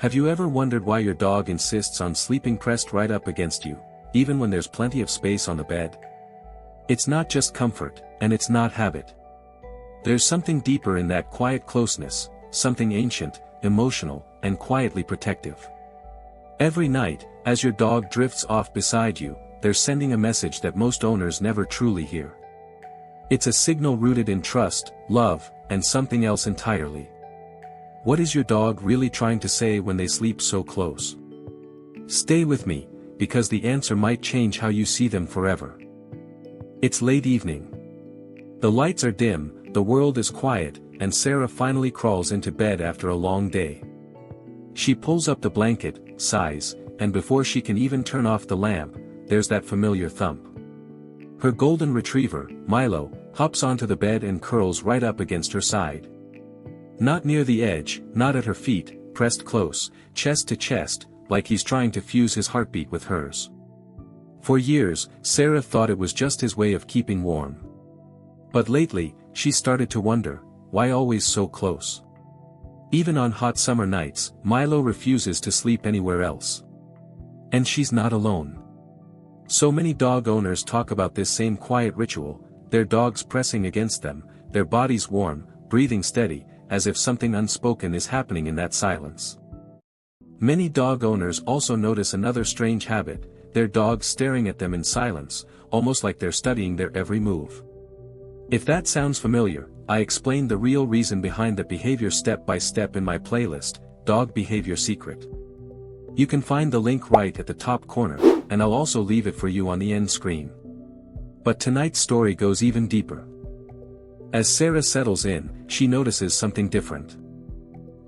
Have you ever wondered why your dog insists on sleeping pressed right up against you, even when there's plenty of space on the bed? It's not just comfort, and it's not habit. There's something deeper in that quiet closeness, something ancient, emotional, and quietly protective. Every night, as your dog drifts off beside you, they're sending a message that most owners never truly hear. It's a signal rooted in trust, love, and something else entirely. What is your dog really trying to say when they sleep so close? Stay with me, because the answer might change how you see them forever. It's late evening. The lights are dim, the world is quiet, and Sarah finally crawls into bed after a long day. She pulls up the blanket, sighs, and before she can even turn off the lamp, there's that familiar thump. Her golden retriever, Milo, hops onto the bed and curls right up against her side. Not near the edge, not at her feet, pressed close, chest to chest, like he's trying to fuse his heartbeat with hers. For years, Sarah thought it was just his way of keeping warm. But lately, she started to wonder, why always so close? Even on hot summer nights, Milo refuses to sleep anywhere else. And she's not alone. So many dog owners talk about this same quiet ritual, their dogs pressing against them, their bodies warm, breathing steady, as if something unspoken is happening in that silence. Many dog owners also notice another strange habit, their dogs staring at them in silence, almost like they're studying their every move. If that sounds familiar, I explained the real reason behind that behavior step by step in my playlist, Dog Behavior Secret. You can find the link right at the top corner, and I'll also leave it for you on the end screen. But tonight's story goes even deeper. As Sarah settles in, she notices something different.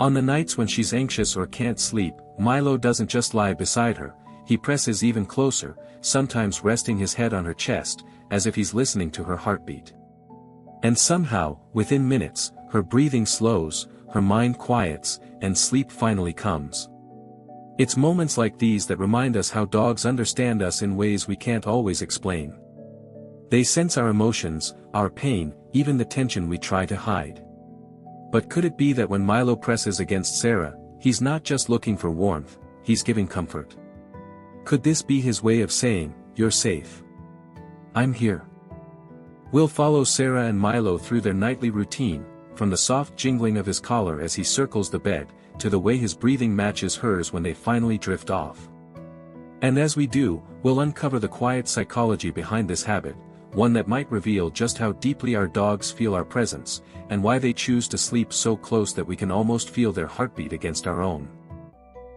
On the nights when she's anxious or can't sleep, Milo doesn't just lie beside her, he presses even closer, sometimes resting his head on her chest, as if he's listening to her heartbeat. And somehow, within minutes, her breathing slows, her mind quiets, and sleep finally comes. It's moments like these that remind us how dogs understand us in ways we can't always explain. They sense our emotions, our pain, even the tension we try to hide. But could it be that when Milo presses against Sarah, he's not just looking for warmth, he's giving comfort? Could this be his way of saying, "You're safe. I'm here"? We'll follow Sarah and Milo through their nightly routine, from the soft jingling of his collar as he circles the bed, to the way his breathing matches hers when they finally drift off. And as we do, we'll uncover the quiet psychology behind this habit, one that might reveal just how deeply our dogs feel our presence, and why they choose to sleep so close that we can almost feel their heartbeat against our own.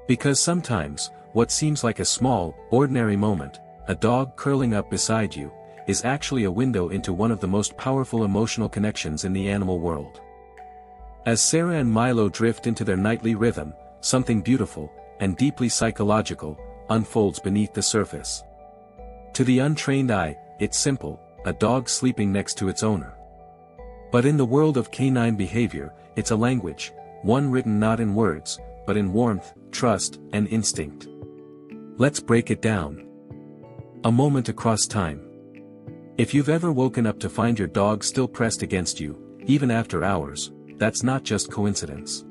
Because sometimes, what seems like a small, ordinary moment, a dog curling up beside you, is actually a window into one of the most powerful emotional connections in the animal world. As Sarah and Milo drift into their nightly rhythm, something beautiful, and deeply psychological, unfolds beneath the surface. To the untrained eye, it's simple, a dog sleeping next to its owner. But in the world of canine behavior, it's a language, one written not in words, but in warmth, trust, and instinct. Let's break it down. A moment across time. If you've ever woken up to find your dog still pressed against you, even after hours, that's not just coincidence.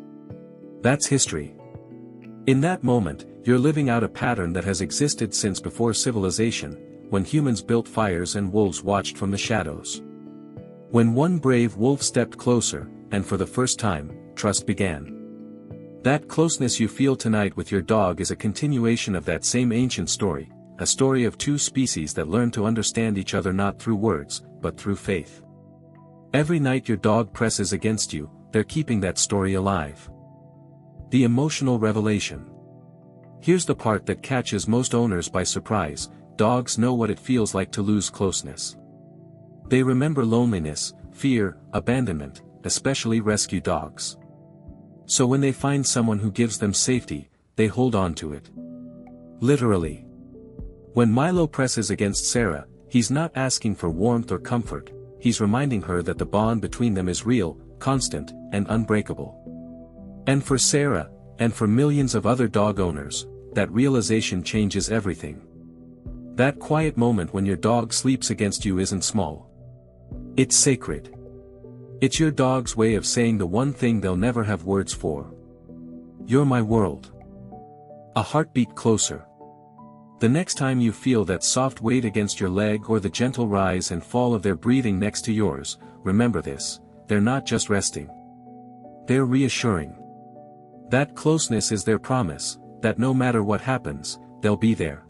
That's history. In that moment, you're living out a pattern that has existed since before civilization, when humans built fires and wolves watched from the shadows. When one brave wolf stepped closer, and for the first time, trust began. That closeness you feel tonight with your dog is a continuation of that same ancient story, a story of two species that learn to understand each other not through words, but through faith. Every night your dog presses against you, they're keeping that story alive. The emotional revelation. Here's the part that catches most owners by surprise: dogs know what it feels like to lose closeness. They remember loneliness, fear, abandonment, especially rescue dogs. So when they find someone who gives them safety, they hold on to it. Literally. When Milo presses against Sarah, he's not asking for warmth or comfort, he's reminding her that the bond between them is real, constant, and unbreakable. And for Sarah, and for millions of other dog owners, that realization changes everything. That quiet moment when your dog sleeps against you isn't small. It's sacred. It's your dog's way of saying the one thing they'll never have words for. You're my world. A heartbeat closer. The next time you feel that soft weight against your leg or the gentle rise and fall of their breathing next to yours, remember this: they're not just resting. They're reassuring. That closeness is their promise, that no matter what happens, they'll be there.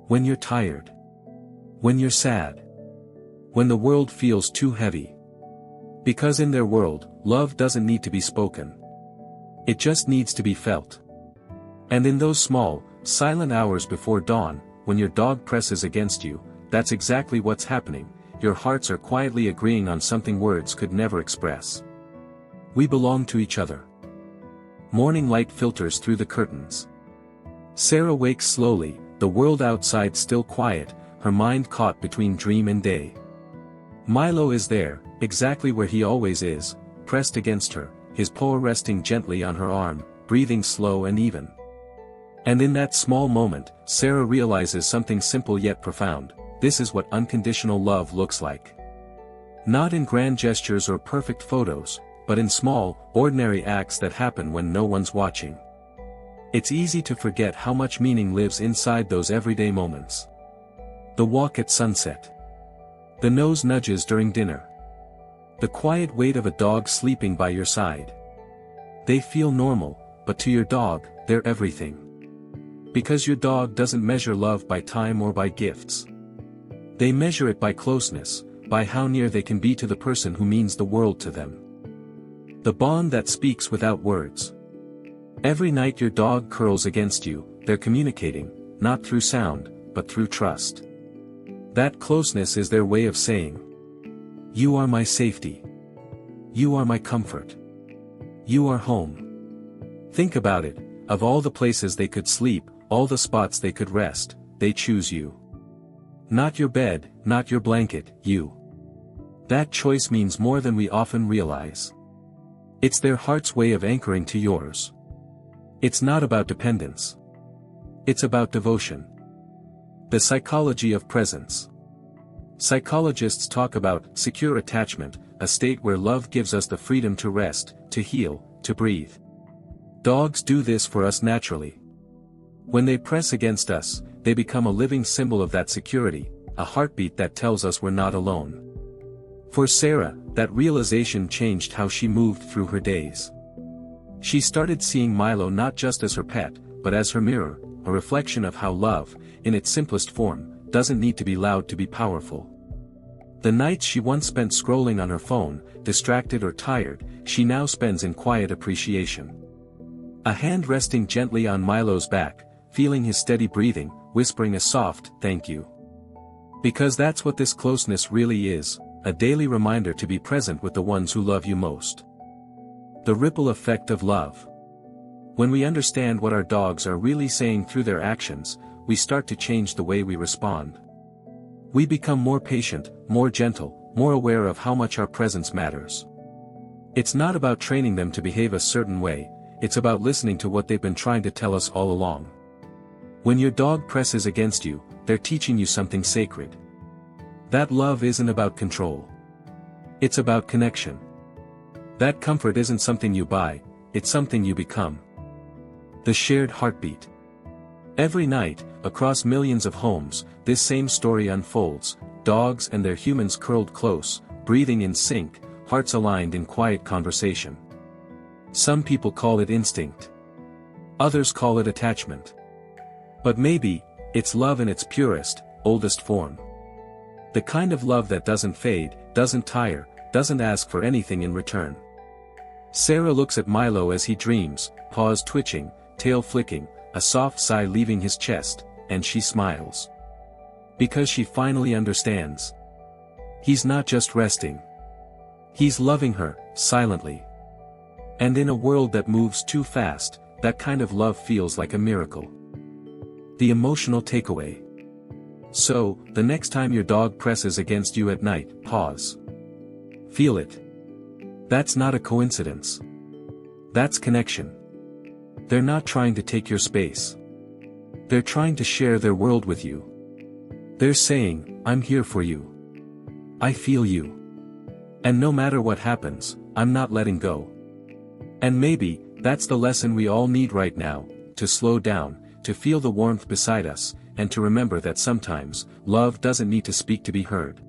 When you're tired. When you're sad. When the world feels too heavy. Because in their world, love doesn't need to be spoken. It just needs to be felt. And in those small, silent hours before dawn, when your dog presses against you, that's exactly what's happening. Your hearts are quietly agreeing on something words could never express. We belong to each other. Morning light filters through the curtains. Sarah wakes slowly, the world outside still quiet, her mind caught between dream and day. Milo is there, exactly where he always is, pressed against her, his paw resting gently on her arm, breathing slow and even. And in that small moment, Sarah realizes something simple yet profound: this is what unconditional love looks like. Not in grand gestures or perfect photos, but in small, ordinary acts that happen when no one's watching. It's easy to forget how much meaning lives inside those everyday moments. The walk at sunset. The nose nudges during dinner. The quiet weight of a dog sleeping by your side. They feel normal, but to your dog, they're everything. Because your dog doesn't measure love by time or by gifts. They measure it by closeness, by how near they can be to the person who means the world to them. The bond that speaks without words. Every night your dog curls against you, they're communicating, not through sound, but through trust. That closeness is their way of saying, "You are my safety. You are my comfort. You are home." Think about it: of all the places they could sleep, all the spots they could rest, they choose you. Not your bed, not your blanket, you. That choice means more than we often realize. It's their heart's way of anchoring to yours. It's not about dependence. It's about devotion. The psychology of presence. Psychologists talk about secure attachment, a state where love gives us the freedom to rest, to heal, to breathe. Dogs do this for us naturally. When they press against us, they become a living symbol of that security, a heartbeat that tells us we're not alone. For Sarah, that realization changed how she moved through her days. She started seeing Milo not just as her pet, but as her mirror, a reflection of how love, in its simplest form, doesn't need to be loud to be powerful. The nights she once spent scrolling on her phone, distracted or tired, she now spends in quiet appreciation. A hand resting gently on Milo's back, feeling his steady breathing, whispering a soft, "Thank you." Because that's what this closeness really is, a daily reminder to be present with the ones who love you most. The ripple effect of love. When we understand what our dogs are really saying through their actions, we start to change the way we respond. We become more patient, more gentle, more aware of how much our presence matters. It's not about training them to behave a certain way, it's about listening to what they've been trying to tell us all along. When your dog presses against you, they're teaching you something sacred. That love isn't about control. It's about connection. That comfort isn't something you buy, it's something you become. The shared heartbeat. Every night, across millions of homes, this same story unfolds: dogs and their humans curled close, breathing in sync, hearts aligned in quiet conversation. Some people call it instinct. Others call it attachment. But maybe, it's love in its purest, oldest form. The kind of love that doesn't fade, doesn't tire, doesn't ask for anything in return. Sarah looks at Milo as he dreams, paws twitching, tail flicking, a soft sigh leaving his chest, and she smiles. Because she finally understands. He's not just resting. He's loving her, silently. And in a world that moves too fast, that kind of love feels like a miracle. The emotional takeaway. So, the next time your dog presses against you at night, pause. Feel it. That's not a coincidence. That's connection. They're not trying to take your space. They're trying to share their world with you. They're saying, "I'm here for you. I feel you. And no matter what happens, I'm not letting go." And maybe, that's the lesson we all need right now, to slow down, to feel the warmth beside us, and to remember that sometimes, love doesn't need to speak to be heard.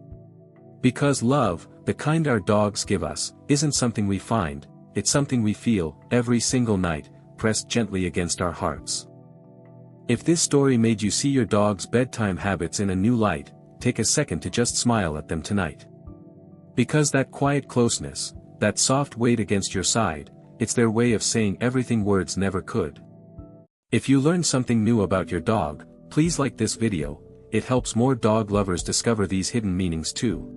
Because love, the kind our dogs give us, isn't something we find, it's something we feel, every single night, pressed gently against our hearts. If this story made you see your dog's bedtime habits in a new light, take a second to just smile at them tonight. Because that quiet closeness, that soft weight against your side, it's their way of saying everything words never could. If you learned something new about your dog, please like this video, it helps more dog lovers discover these hidden meanings too.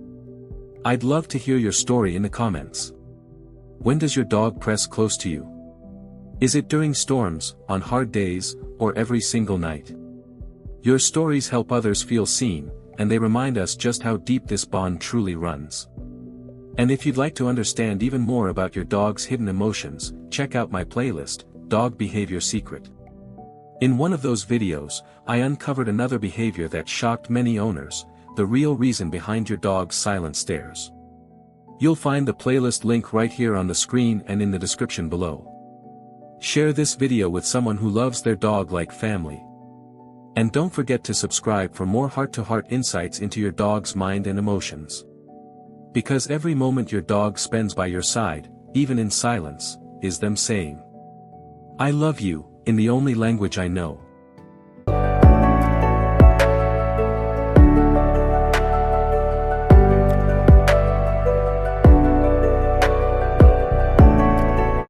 I'd love to hear your story in the comments. When does your dog press close to you? Is it during storms, on hard days, or every single night? Your stories help others feel seen, and they remind us just how deep this bond truly runs. And if you'd like to understand even more about your dog's hidden emotions, check out my playlist, Dog Behavior Secret. In one of those videos, I uncovered another behavior that shocked many owners, the real reason behind your dog's silent stares. You'll find the playlist link right here on the screen and in the description below. Share this video with someone who loves their dog like family. And don't forget to subscribe for more heart-to-heart insights into your dog's mind and emotions. Because every moment your dog spends by your side, even in silence, is them saying, "I love you," in the only language I know.